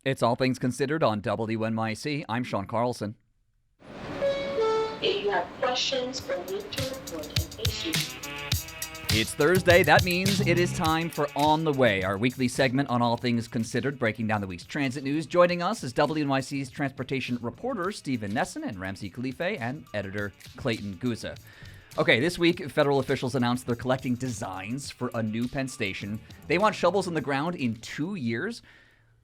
It's All Things Considered on WNYC. I'm Sean Carlson. If you have questions or need to report an issue. It's Thursday. That means it is time for On the Way, our weekly segment on all things considered, breaking down the week's transit news. Joining us is WNYC's transportation reporter Stephen Nesson and Ramsey Khalife and editor Clayton Guza. Okay, this week, federal officials announced they're collecting designs for a new Penn Station. They want shovels in the ground in 2 years.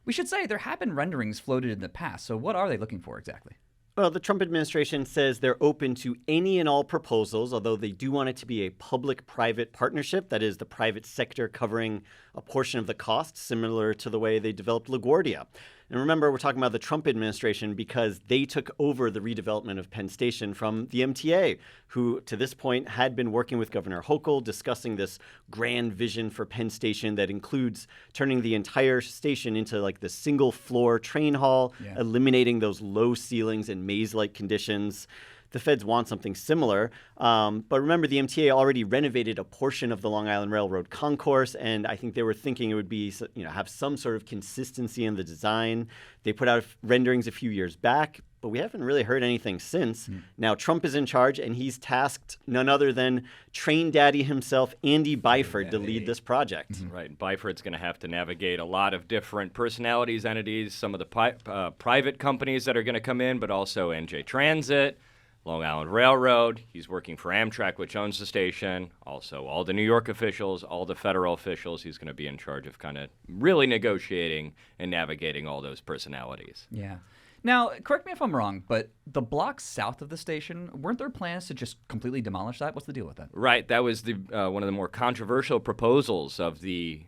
We should say there have been renderings floated in the past, so what are they looking for exactly? Well, the Trump administration says they're open to any and all proposals, although they do want it to be a public-private partnership, that is, the private sector covering a portion of the cost, similar to the way they developed LaGuardia. And remember, we're talking about the Trump administration because they took over the redevelopment of Penn Station from the MTA, who to this point had been working with Governor Hochul, discussing this grand vision for Penn Station that includes turning the entire station into like the single floor train hall, eliminating those low ceilings and maze-like conditions. The feds want something similar. But remember, the MTA already renovated a portion of the Long Island Railroad concourse, and I think they were thinking it would be, have some sort of consistency in the design. They put out renderings a few years back, but we haven't really heard anything since. Now, Trump is in charge, and he's tasked none other than train daddy himself, Andy Byford, to lead this project. Right. Byford's going to have to navigate a lot of different personalities, entities, some of the private companies that are going to come in, but also NJ Transit, Long Island Railroad. He's working for Amtrak, which owns the station. Also, all the New York officials, all the federal officials. He's going to be in charge of kind of really negotiating and navigating all those personalities. Yeah. Now, correct me if I'm wrong, but the block south of the station, weren't there plans to just completely demolish that? What's the deal with that? Right. That was the one of the more controversial proposals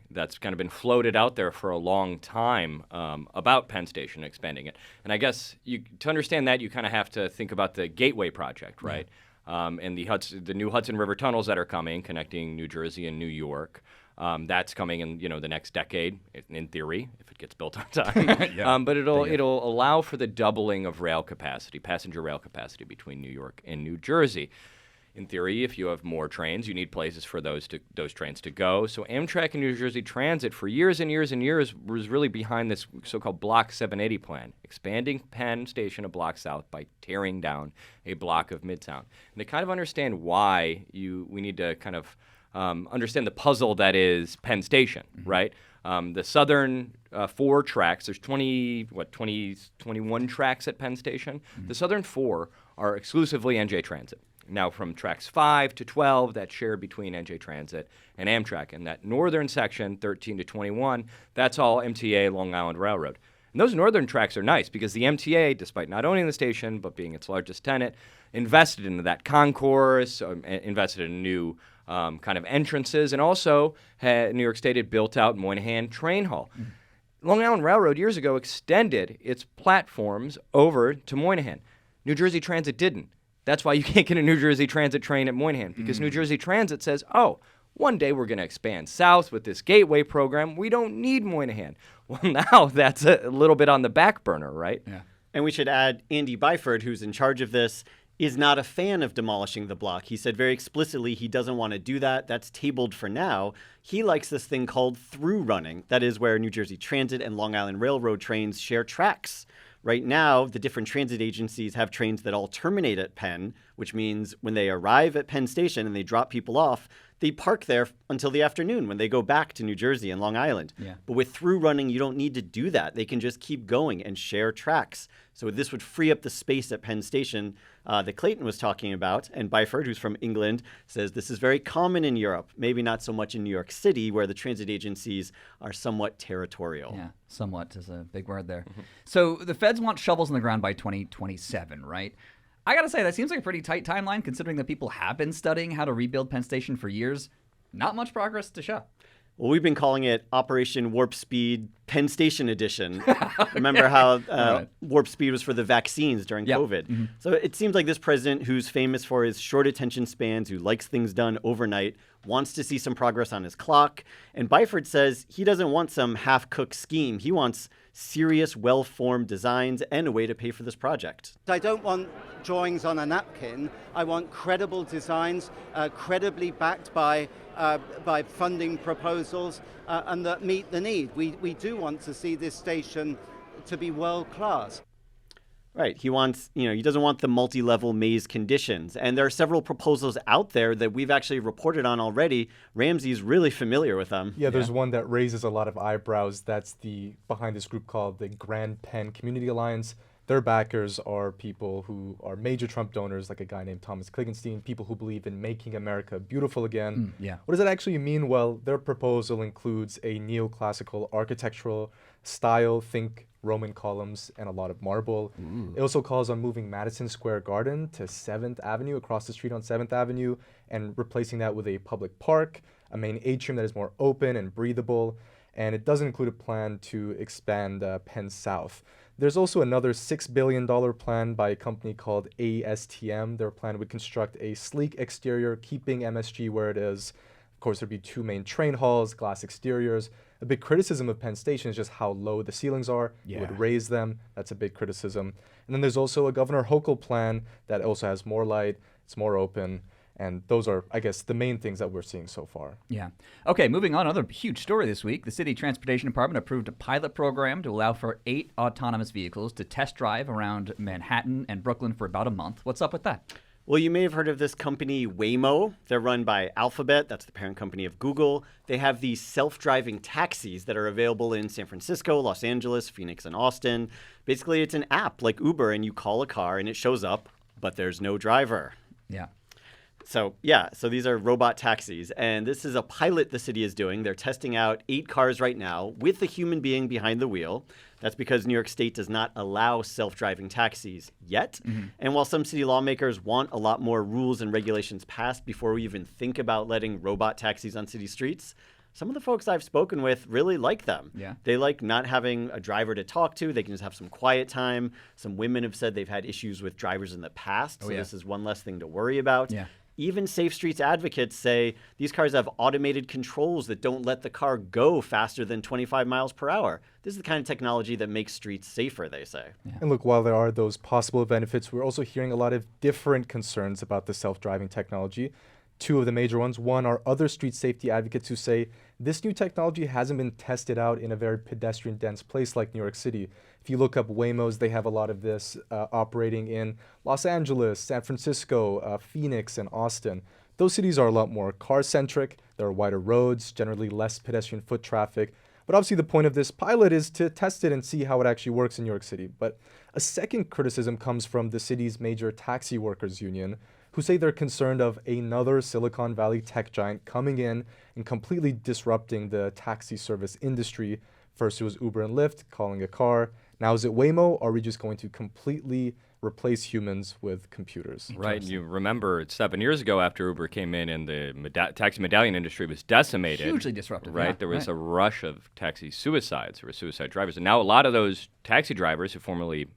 that's kind of been floated out there for a long time about Penn Station expanding it. And I guess to understand that, you kind of have to think about the Gateway project, right? Yeah. And the new Hudson River tunnels that are coming, connecting New Jersey and New York. That's coming in, the next decade, in theory, if it gets built on time. But it'll allow for the doubling of rail capacity, passenger rail capacity between New York and New Jersey. In theory, if you have more trains, you need places for those trains to go. So Amtrak and New Jersey Transit, for years and years and years, was really behind this so-called Block 780 plan, expanding Penn Station a block south by tearing down a block of Midtown. And to kind of understand why we need to kind of understand the puzzle that is Penn Station, right? The southern 4 tracks, there's 21 tracks at Penn Station. The southern 4 are exclusively NJ Transit. Now from tracks 5 to 12, that's shared between NJ Transit and Amtrak. And that northern section, 13 to 21, that's all MTA Long Island Railroad. And those northern tracks are nice because the MTA, despite not owning the station, but being its largest tenant, invested into that concourse, invested in new kind of entrances, and also New York State had built out Moynihan Train Hall. Long Island Railroad years ago extended its platforms over to Moynihan. New Jersey Transit didn't. That's why you can't get a New Jersey Transit train at Moynihan, because New Jersey Transit says, one day we're going to expand south with this Gateway program. We don't need Moynihan. Well, now that's a little bit on the back burner, right? Yeah. And we should add Andy Byford, who's in charge of this, is not a fan of demolishing the block. He said very explicitly he doesn't want to do that. That's tabled for now. He likes this thing called through running. That is where New Jersey Transit and Long Island Railroad trains share tracks. Right now, the different transit agencies have trains that all terminate at Penn, which means when they arrive at Penn Station and they drop people off, they park there until the afternoon when they go back to New Jersey and Long Island. Yeah. But with through running, you don't need to do that. They can just keep going and share tracks. So this would free up the space at Penn Station that Clayton was talking about. And Byford, who's from England, says this is very common in Europe, maybe not so much in New York City, where the transit agencies are somewhat territorial. Yeah, somewhat is a big word there. So the feds want shovels in the ground by 2027, right? I got to say, that seems like a pretty tight timeline, considering that people have been studying how to rebuild Penn Station for years. Not much progress to show. Well, we've been calling it Operation Warp Speed Penn Station Edition. Remember how Warp Speed was for the vaccines during COVID? So it seems like this president, who's famous for his short attention spans, who likes things done overnight, wants to see some progress on his clock. And Byford says he doesn't want some half-cooked scheme. He wants serious, well-formed designs and a way to pay for this project. I don't want drawings on a napkin. I want credible designs, credibly backed by funding proposals, and that meet the need. We do want to see this station to be world class. Right. He wants, he doesn't want the multi-level maze conditions. And there are several proposals out there that we've actually reported on already. Ramsey's really familiar with them. Yeah, there's one that raises a lot of eyebrows. That's behind this group called the Grand Penn Community Alliance. Their backers are people who are major Trump donors, like a guy named Thomas Kligenstein, people who believe in making America beautiful again. What does that actually mean? Well, their proposal includes a neoclassical architectural style, think Roman columns and a lot of marble. It also calls on moving Madison Square Garden to 7th Avenue, across the street on 7th Avenue, and replacing that with a public park, a main atrium that is more open and breathable. And it doesn't include a plan to expand Penn South. There's also another $6 billion plan by a company called ASTM. Their plan would construct a sleek exterior, keeping MSG where it is. Of course, there'd be 2 main train halls, glass exteriors. A big criticism of Penn Station is just how low the ceilings are. It would raise them. That's a big criticism. And then there's also a Governor Hochul plan that also has more light. It's more open. And those are, I guess, the main things that we're seeing so far. Yeah. Okay, moving on. Another huge story this week. The City Transportation Department approved a pilot program to allow for 8 autonomous vehicles to test drive around Manhattan and Brooklyn for about a month. What's up with that? Well, you may have heard of this company, Waymo. They're run by Alphabet. That's the parent company of Google. They have these self-driving taxis that are available in San Francisco, Los Angeles, Phoenix, and Austin. Basically, it's an app like Uber, and you call a car, and it shows up, but there's no driver. Yeah. So these are robot taxis, and this is a pilot the city is doing. They're testing out 8 cars right now with a human being behind the wheel. That's because New York State does not allow self-driving taxis yet. And while some city lawmakers want a lot more rules and regulations passed before we even think about letting robot taxis on city streets, some of the folks I've spoken with really like them. Yeah. They like not having a driver to talk to. They can just have some quiet time. Some women have said they've had issues with drivers in the past, so this is one less thing to worry about. Yeah. Even Safe Streets advocates say these cars have automated controls that don't let the car go faster than 25 miles per hour. This is the kind of technology that makes streets safer, they say. Yeah. And look, while there are those possible benefits, we're also hearing a lot of different concerns about the self-driving technology. 2 of the major ones. One are other street safety advocates who say this new technology hasn't been tested out in a very pedestrian-dense place like New York City. If you look up Waymos, they have a lot of this operating in Los Angeles, San Francisco, Phoenix, and Austin. Those cities are a lot more car-centric. There are wider roads, generally less pedestrian foot traffic. But obviously the point of this pilot is to test it and see how it actually works in New York City. But a second criticism comes from the city's major taxi workers union, who say they're concerned of another Silicon Valley tech giant coming in and completely disrupting the taxi service industry. First it was Uber and Lyft, calling a car. Now is it Waymo? Are we just going to completely replace humans with computers? Right. You remember 7 years ago after Uber came in and the taxi medallion industry was decimated. Hugely disruptive. Right. Yeah, There was a rush of taxi suicides. There were suicide drivers. And now a lot of those taxi drivers who formerly,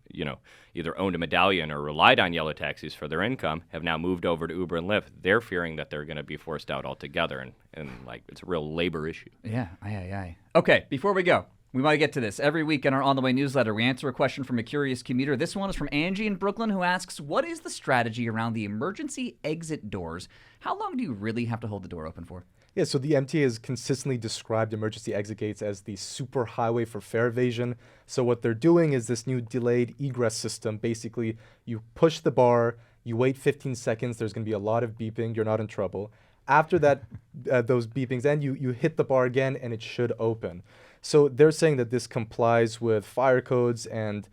either owned a medallion or relied on yellow taxis for their income have now moved over to Uber and Lyft. They're fearing that they're going to be forced out altogether. And it's a real labor issue. Yeah. Aye. Okay, before we go, we want to get to this. Every week in our On the Way newsletter, we answer a question from a curious commuter. This one is from Angie in Brooklyn, who asks, what is the strategy around the emergency exit doors? How long do you really have to hold the door open for? Yeah, so the MTA has consistently described emergency exit gates as the super highway for fare evasion. So what they're doing is this new delayed egress system. Basically, you push the bar, you wait 15 seconds, there's going to be a lot of beeping, you're not in trouble. After that, those beepings end, you hit the bar again and it should open. So they're saying that this complies with fire codes and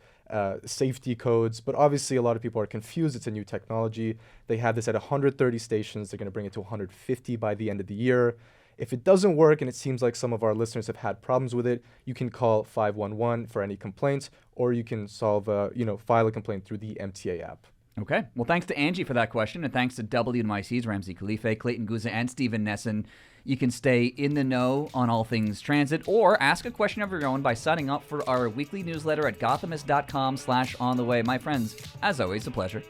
safety codes, but obviously a lot of people are confused. It's a new technology. They have this at 130 stations. They're going to bring it to 150 by the end of the year. If it doesn't work, and it seems like some of our listeners have had problems with it, you can call 511 for any complaints, or you can file a complaint through the MTA app. Okay. Well, thanks to Angie for that question, and thanks to WNYC's Ramsey Khalife, Clayton Guza, and Stephen Nesson. You can stay in the know on all things transit or ask a question of your own by signing up for our weekly newsletter at gothamist.com/ontheway. My friends, as always, a pleasure.